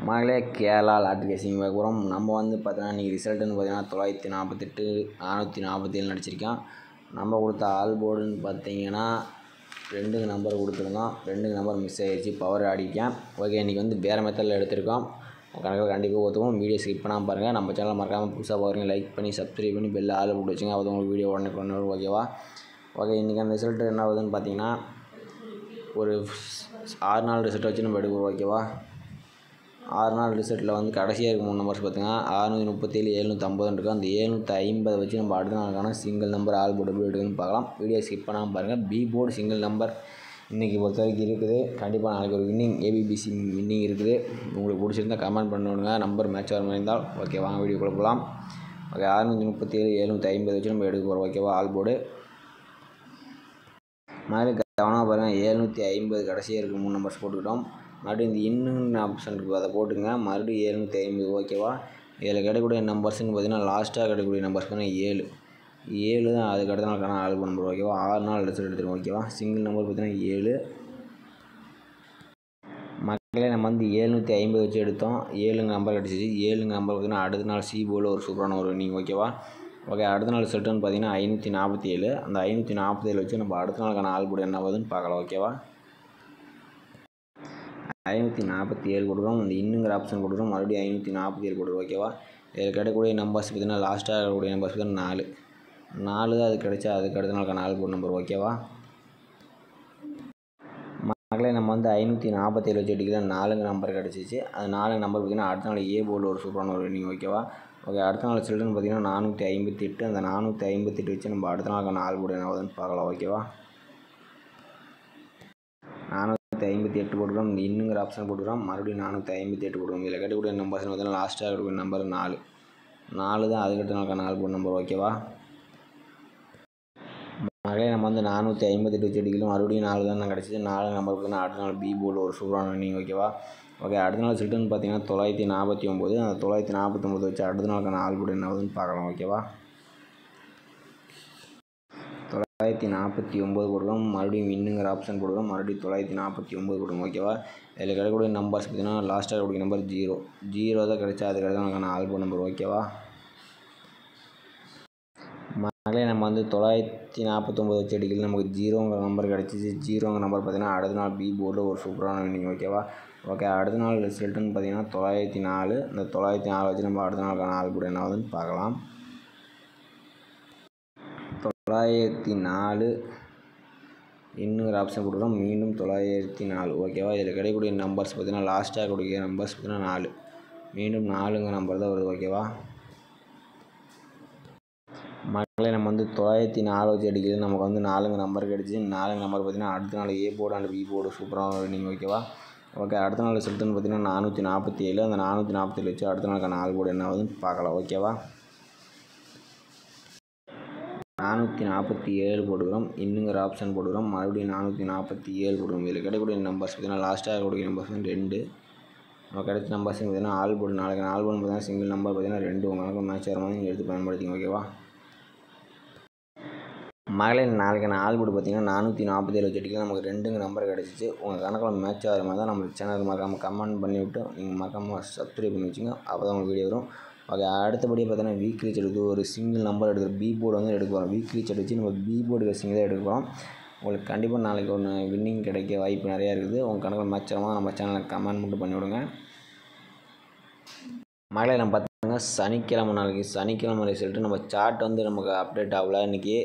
மகளே கேரளா லாட்ரி கேசிங் பார்க்குறோம். நம்ம வந்து பார்த்தீங்கன்னா இன்றைக்கி ரிசல்ட்டுன்னு பார்த்தீங்கன்னா 948 447 நடிச்சிருக்கோம். நம்ம கொடுத்த ஆல் போர்டுன்னு பார்த்தீங்கன்னா 2 நம்பர் கொடுத்துருந்தோம். 2 நம்பர் மிஸ் ஆகிடுச்சு, பவர் ஆடிக்கேன். ஓகே, இன்றைக்கி வந்து வேறு மெத்தடில் எடுத்திருக்கோம். கணக்கில் கண்டிப்பாக ஒத்துவோம். வீடியோ ஸ்கிப் பண்ணாமல் பாருங்கள். நம்ம சேனலை மறக்காமல் புதுசாக பாருங்கள். லைக் பண்ணி சப்ஸ்கிரைப் பண்ணி பெல் ஆள் போட்டு வச்சுங்க. அது உங்களுக்கு வீடியோ உடனே கொண்டு வரும். ஓகேவா? ஓகே, இன்றைக்கி அந்த ரிசல்ட்டு என்ன ஆகுதுன்னு பார்த்தீங்கன்னா ஒரு 6 நாள் ரிசல்ட் வச்சு நம்ம எடுக்கிறோம். ஓகேவா? 6 நாள் ரிசல்ட்டில் வந்து கடைசியாக இருக்க 3 நம்பர்ஸ் பார்த்திங்கன்னா 637 750 இருக்கும். அந்த 750 வச்சு நம்ம அடுத்த நாளுக்கான சிங்கிள் நம்பர் ஆல் போர்டு எப்படி எடுக்குதுன்னு பார்க்கலாம். வீடியோ ஸ்கிப் பண்ணாமல் பாருங்கள். பி போர்டு சிங்கிள் நம்பர் இன்றைக்கி பொறுத்த வரைக்கும் இருக்குது. கண்டிப்பாக நாளைக்கு ஒரு வின்னிங் ஏபிபிசி வின்னிங் இருக்குது. உங்களுக்கு பிடிச்சிருந்தால் கமெண்ட் பண்ணுவாங்க. நம்பர் மேட்ச் வர மாதிரி இருந்தால் ஓகே, வாங்க வீடியோக்குள்ள போகலாம். ஓகே, 637 750 வச்சு நம்ம எடுக்க போகிறோம். ஓகேவா? ஆல் போர்டு மாதிரி கவனமாக பாருங்கள். 750 கடைசியாக இருக்க 3 நம்பர்ஸ் போட்டுக்கிட்டோம். மறுபடியும் இந்த இன்னுன்னு ஆப்ஷன் இருக்குது, அதை போட்டுங்க. மறுபடியும் 750. ஓகேவா? இதில் கிடைக்கக்கூடிய நம்பர்ஸ்ன்னு பார்த்தீங்கன்னா லாஸ்ட்டாக கிடைக்கக்கூடிய நம்பர்ஸ் பார்த்தீங்கன்னா 7 தான் அதுக்கு அடுத்த நாளுக்கான ஆல் நம்பர். ஓகேவா? 6 நாள் ரிசல்ட் எடுத்துருக்கோம். ஓகேவா? சிங்கிள் நம்பர் பார்த்தீங்கன்னா 7. மக்களே நம்ம வந்து 750 வச்சு எடுத்தோம். 7 நம்பர் கிடச்சிச்சு. 7 நம்பர் பார்த்தீங்கன்னா அடுத்த நாள் சி போர்டில் ஒரு சூப்பரான ஒரு வின்னிங். ஓகேவா? ஓகே, அடுத்த நாள் ரிசல்ட்டுன்னு பார்த்தீங்கன்னா 547. அந்த 547 வச்சு நம்ம அடுத்த நாளுக்கான ஆல் போர்டு என்ன ஆகுதுன்னு பார்க்கலாம். ஓகேவா? 547 கொடுக்குறோம். இந்த இன்னுங்கிற ஆப்ஷன் கொடுக்குறோம். மறுபடியும் 547 கொடுக்குறோம். ஓகேவா? இதில் கிடைக்கக்கூடிய நம்பர்ஸ் பார்த்தீங்கன்னா லாஸ்ட்டாக இருக்கக்கூடிய நம்பர்ஸ் பார்த்தீங்கன்னா 4 தான் அது கிடைச்சா அதுக்கு அடுத்த நாளுக்கான ஆல் போர்டு நம்பர். ஓகேவா? மக்களே நம்ம வந்து 547 வச்சு எடுக்கலாம். 4 நம்பர் கிடச்சிச்சு. அது 4 நம்பர் பார்த்தீங்கன்னா அடுத்த நாள் ஏ போர்டில் ஒரு சூப்பரான ஒரு வின்னிங். ஓகேவா? ஓகே, அடுத்த நாள் ரிசல்ட்டுன்னு பார்த்தீங்கன்னா 458. அந்த 458 வச்சு நம்ம அடுத்த நாளுக்கான ஆல் போர்டு என்ன ஆகுதுன்னு பார்க்கலாம். ஓகேவா? 458 போட்டுக்கிறோம். இந்த இன்னுங்கிற ஆப்ஷன் போட்டுக்கிறோம். மறுபடியும் 458 போட்டுக்கிறோம். இதில் கிடைக்கக்கூடிய நம்பர்ஸ் பார்த்தீங்கன்னா லாஸ்ட்டாக இருக்கக்கூடிய நம்பர் 4 தான் அதுக்கு அடுத்த நாளுக்கான ஆல் போர்டு நம்பர். ஓகேவா? மகளே நம்ம வந்து 458 வச்சு எடுக்கலாம். மறுபடியும் 4 தான் கிடச்சிச்சு. 4 நம்பர் பார்த்தீங்கன்னா அடுத்த நாள் பி போர்டில் ஒரு சூப்பரான வின்னிங். ஓகேவா? ஓகே, அடுத்த நாள் ரிசல்ட்டுன்னு பார்த்தீங்கன்னா 949. அந்த 949 வச்சு அடுத்த நாளுக்கான ஆல் போர்டு என்ன ஆகுதுன்னு பார்க்கலாம். ஓகேவா? 949 கொடுக்குறோம். மறுபடியும் இன்னுங்கிற ஆப்ஷன் கொடுக்குறோம். மறுபடியும் 949 கொடுக்கும். ஓகேவா? இதில் கிடைக்கக்கூடிய நம்பர்ஸ் பார்த்தீங்கன்னா லாஸ்ட்டாக இருக்கக்கூடிய நம்பர் 0 தான் கிடைச்சா அதுக்கு அடுத்த நாளுக்கான ஆல் போர்டு நம்பர். ஓகேவா? மகளே நம்ம வந்து 949 வச்சு அடிக்கல. நமக்கு 0ங்கிற நம்பர் கிடச்சிச்சு. 0ங்கிற நம்பர் பார்த்தீங்கன்னா அடுத்த நாள் பி போர்டில் ஒரு சூப்பரான வின்னிங். ஓகேவா? ஓகே, அடுத்த நாள் ரிசல்ட்டுன்னு பார்த்தீங்கன்னா 904. இந்த 904 வச்சு நம்ம அடுத்த நாளுக்கான ஆல் போர்டு என்ன ஆகுதுன்னு பார்க்கலாம். 904 இன்னொரு ஆப்ஷன் கொடுக்குறோம். மீண்டும் 904. ஓகேவா? இதில் கிடைக்கக்கூடிய நம்பர்ஸ் பார்த்தீங்கன்னா லாஸ்ட்டாக இருக்கக்கூடிய நம்பர்ஸ் பார்த்தீங்கன்னா 4. மீண்டும் 4ங்கிற நம்பர் தான் வருது. ஓகேவா? மக்களே நம்ம வந்து 904 வச்சு அடிக்கிறது. நமக்கு வந்து 4 நம்பர் கிடச்சி. 4 நம்பர் பார்த்தீங்கன்னா அடுத்த நாள் A board and B board சூப்பராக வின்னிங். ஓகேவா? ஓகே, அடுத்த நாள் ரிசல்ட்டுன்னு பார்த்தீங்கன்னா 447. அந்த 447 வச்சு அடுத்த நாளுக்கான ஆல் போர்டு என்ன ஆகுதுன்னு பார்க்கலாம். ஓகேவா? 447 போட்டுக்கிறோம். இன்னுங்கிற ஆப்ஷன் போட்டுக்கிறோம். மறுபடியும் 447 போட்டுக்கிறோம். இதில் கிடைக்கக்கூடிய நம்பர்ஸ் பார்த்தீங்கன்னா லாஸ்ட்டாக இருக்கக்கூடிய நம்பர்ஸ் வந்து 2. நம்ம கிடைச்ச நம்பர்ஸ் பார்த்தீங்கன்னா ஆல் போர்டு நாளைக்கு ஆல் போர்டு பார்த்தீங்கன்னா சிங்கிள் நம்பர் பார்த்தீங்கன்னா 2 உங்களுக்கு மேட்ச் வர மாதிரி நீங்கள் எடுத்து பயன்படுத்திங்க. ஓகேவா? மகளே நாளைக்கான ஆல் போர்டு பார்த்தீங்கன்னா 447 வச்சு அடிக்கலாம். நமக்கு 2 நம்பர் கிடச்சிச்சு. உங்கள் கணக்கில் மேட்ச் ஆகிற மாதிரி தான் நம்ம சேனல் மறக்காமல் கமெண்ட் பண்ணிவிட்டு நீங்கள் மறக்காமல் சப்ஸ்கிரைப் பண்ணி வச்சுங்க. அப்போ தான் உங்களுக்கு வீடியோ வரும். ஓகே, அடுத்தபடியாக பார்த்தீங்கன்னா வீக்லி செட் எடுத்து ஒரு சிங்கிள் நம்பர் எடுக்கிற பி போர்டு வந்து எடுக்க போகிறோம். வீக்லி செட் வச்சு நம்ம பி போர்டு சிங்கிள் தான் எடுக்க போகிறோம். உங்களுக்கு கண்டிப்பாக நாளைக்கு ஒன்று வின்னிங் கிடைக்க வாய்ப்பு நிறையா இருக்குது. உங்கள் கணக்கில் மேட்ச் ஆகாமல் நம்ம சேனலுக்கு கமெண்ட் மட்டும் பண்ணிவிடுங்க. மகளே நம்ம பார்த்திங்கன்னா சனிக்கிழமை நாளைக்கு சனிக்கிழமை ரிசல்ட்டு நம்ம சார்ட் வந்து நமக்கு அப்டேட் ஆகல இன்றைக்கி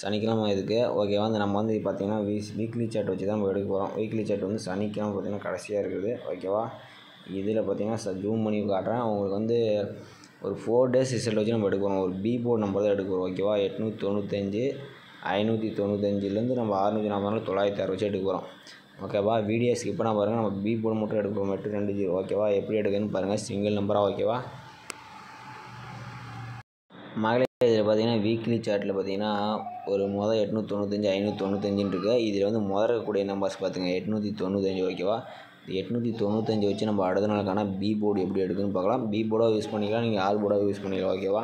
சனிக்கிழமை இதுக்கு. ஓகேவா? நம்ம வந்து பார்த்திங்கன்னா வீக்லி சார்ட் வச்சு தான் நம்ம எடுக்க போகிறோம். வீக்லி சார்ட் வந்து சனிக்கிழமை பார்த்திங்கன்னா கடைசியாக இருக்குது. ஓகேவா? இதில் பார்த்திங்கன்னா ஜூம் பண்ணி காட்டுறேன். உங்களுக்கு வந்து ஒரு 4 டேஸ் ரிசல்ட் வச்சு நம்ம எடுக்க போகிறோம். ஒரு பி போர்டு நம்பர் தான் எடுக்க போகிறோம். ஓகேவா? 895 595லேருந்து நம்ம 644 906 வச்சு எடுக்க போகிறோம். ஓகேவா? வீடியோ ஸ்கிப் பண்ணால் பாருங்கள். நம்ம பி போர்டு மட்டும் எடுக்க போகிறோம். 820. ஓகேவா? எப்படி எடுக்குதுன்னு பாருங்கள். சிங்கிள் நம்பராக. ஓகேவா? மகளே இதில் பார்த்தீங்கன்னா வீக்லி சார்ட்டில் பார்த்தீங்கன்னா ஒரு 895 595 இருக்குது. இதில் வந்து இருக்கக்கூடிய நம்பர்ஸ் பார்த்துங்க 895. ஓகேவா? 895 வச்சு நம்ம அடுத்த நாளுக்கான பி போர்டு எப்படி எடுக்குதுன்னு பார்க்கலாம். பி போர்டாக யூஸ் பண்ணிக்கலாம், நீங்கள் ஆல் போர்டாக யூஸ் பண்ணிக்கலாம். ஓகேவா?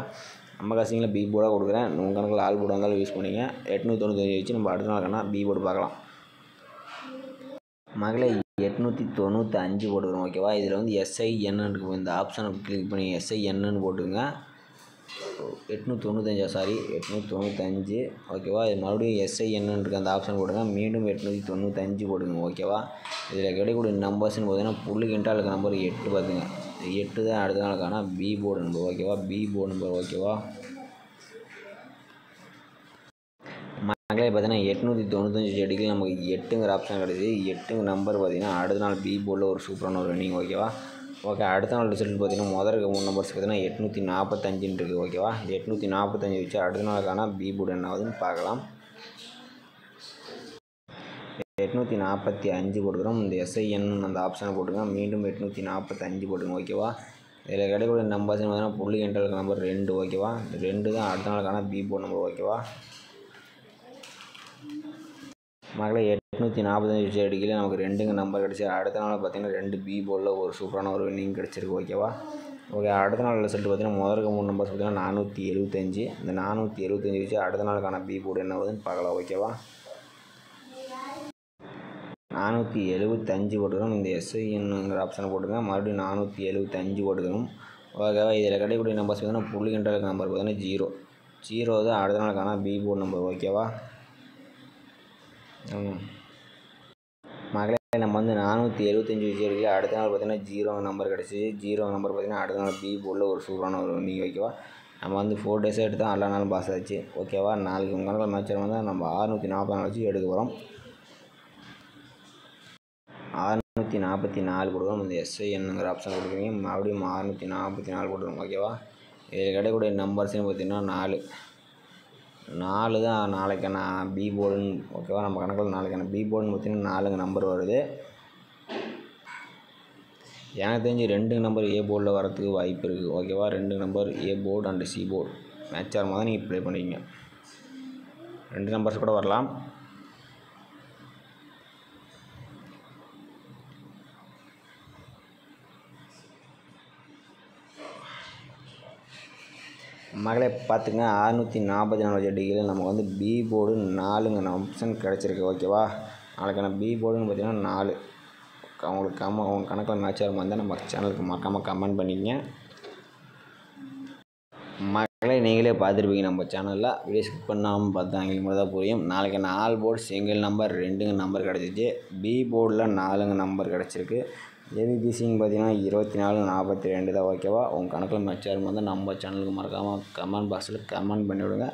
நம்ம கசிங்கில் பி போர்டாக கொடுக்குறேன். உங்கள் கணக்கில் ஆல் போர்டாக இருந்தாலும் யூஸ் பண்ணிங்க. 895 வச்சு நம்ம அடுத்த நாளுக்கான பி போர்டு பார்க்கலாம். மகளே 895 போட்டுக்கிறோம். ஓகேவா, இதில் வந்து SIN இருக்கும். இந்த ஆப்ஷனை கிளிக் பண்ணி SIN போட்டுங்க. 895 சாரி 895. ஓகேவா, இது மறுபடியும் SIN இருக்குது அந்த ஆப்ஷன் போடுங்க. மீண்டும் 895 போடுங்க. ஓகேவா, இதில் கிடைக்கக்கூடிய நம்பர்ஸ்னு பார்த்தீங்கன்னா புள்ளி கிண்டாலுக்கு நம்பர் 8 பார்த்துங்க. 8 தான் அடுத்த நாளுக்கான பி போர்டு நம்பர். ஓகேவா, பி போர்டு நம்பர். ஓகேவா மக்களே, பார்த்தீங்கன்னா 895 செடிகள் நமக்கு 8ங்கிற ஆப்ஷன் கிடையாது. 8ங்க நம்பர் பார்த்தீங்கன்னா அடுத்த நாள் பி போர்டில் ஒரு சூப்பரான ஒரு ரன்னிங். ஓகேவா, ஓகே, அடுத்த நாள் ரிசல்ட் பார்த்தீங்கன்னா முதல்ல 3 நம்பர்ஸ் பார்த்தீங்கன்னா 845 இருக்குது. ஓகேவா, 845 வச்சு அடுத்த நாளுக்கான பி போர்டு என்ன ஆகுதுன்னு பார்க்கலாம். 845 போட்டுக்கிறோம். இந்த SIN அந்த ஆப்ஷனை போட்டுங்க. மீண்டும் 845 போட்டுங்க. ஓகேவா, இதில் கிடைக்கக்கூடிய நம்பர்ஸ் பார்த்தீங்கன்னா புள்ளி எண்களுக்கு நம்பர் 2. ஓகேவா, 2 தான் அடுத்த நாளுக்கான பி போர்டு நம்பர். ஓகேவா மக்களே, 845 அடிக்கல நமக்கு 2ங்க நம்பர் கிடச்சி. அடுத்த நாள் பார்த்தீங்கன்னா 2 பி போர்டில் ஒரு சூப்பரான ஒரு வின்னிங் கிடச்சிருக்கு. ஓகேவா, ஓகே, அடுத்த நாள் ரிசல்ட் பார்த்தீங்கன்னா முதல்ல 3 நம்பர்ஸ் பார்த்தீங்கன்னா 475. இந்த 475 வச்சு அடுத்த நாளுக்கான பி போர்டு என்ன ஆகுதுன்னு பார்க்கலாம். ஓகேவா, 475 போட்டுக்கணும். இந்த SINங்கிற ஆப்ஷனை போட்டுங்க. மறுபடியும் 475 போட்டுக்கணும். ஓகேவா, இதில் கிடைக்கக்கூடிய நம்பர்ஸ் பார்த்தீங்கன்னா புள்ளி கிண்டாலுக்கு நம்பர் பார்த்தீங்கன்னா 0 தான் அடுத்த நாளுக்கான பி போர்டு நம்பர். ஓகேவா மகளே, நம்ம வந்து 475 வச்சு அடுத்த நாள் பார்த்தீங்கன்னா 0 நம்பர் கிடச்சி. 0 நம்பர் பார்த்தீங்கன்னா அடுத்த நாள் பி போர்டில் ஒரு சூப்பரான ஒரு நீங்கள். ஓகேவா, நம்ம வந்து 4 டேஸாக எடுத்தால் எல்லா நாளும் பாஸ் ஆச்சு. ஓகேவா, நாளைக்கு உங்கள் கணக்கில் மேட்ச் வந்தால் நம்ம 640 வச்சு எடுக்க போகிறோம். 644 கொடுக்கணும். இந்த SINங்கிற ஆப்ஷன் கொடுக்குறீங்க. மறுபடியும் 644 கொடுக்கணும். ஓகேவா, இதில் கிடைக்கக்கூடிய நம்பர்ஸ்னு பார்த்தீங்கன்னா 4 தான் நாளைக்கான பி போர்டுன்னு. ஓகேவா, நம்ம கணக்கில் நாளைக்கான பி போர்டுன்னு பார்த்தீங்கன்னா 4ங்க நம்பர் வருது. எனக்கு தெரிஞ்சு 2 நம்பர் ஏ போர்டில் வரதுக்கு வாய்ப்பு இருக்குது. ஓகேவா, 2 number A board and C board match ஆகும் போது நீங்கள் ப்ளே பண்ணிக்கிங்க. 2 நம்பர்ஸ் கூட வரலாம். மகளே, பார்த்துங்க 644 செடிகளில் நமக்கு வந்து பி போர்டு 4ங்க ஆப்ஷன் கிடச்சிருக்கு. ஓகேவா, நாளைக்கான பி போர்டுன்னு பார்த்தீங்கன்னா 4. அவங்களுக்கு உங்கள் கணக்கில் மேட்ச் ஆகும் வந்தால் நம்ம சேனலுக்கு மறக்காமல் கமெண்ட் பண்ணிக்கங்க. மகளே, நீங்களே பார்த்துருப்பீங்க நம்ம சேனலில். வீடியோ ஸ்கிப் பண்ணாமல் பார்த்தா எங்களுக்கு தான் புரியும். நாளைக்கான ஆல் போர்டு சிங்கிள் நம்பர் 2ங்க நம்பர் கிடச்சிச்சு. பி போர்டில் 4ங்க நம்பர் கிடச்சிருக்கு. ஏபிபிசின்னு பார்த்தீங்கன்னா 24, 42 தான். ஓகேவா, உங்கள் கணக்கில் மேட்ச் ஆகும் வந்தால் நம்ம சேனலுக்கு மறக்காமல் கமெண்ட் பாக்ஸில் கமெண்ட் பண்ணிவிடுங்க.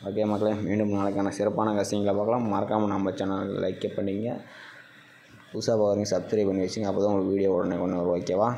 ஓகே மக்களே, மீண்டும் நாளைக்கான சிறப்பான கசிங்களை பார்க்கலாம். மறக்காமல் நம்ம சேனலுக்கு லைக் பண்ணிங்க. புதுசாக பார்க்குறீங்க சப்ஸ்கிரைப் பண்ணி வச்சுங்க. அப்போ தான் உங்களுக்கு வீடியோ உடனே கொண்டு வரும். ஓகேவா.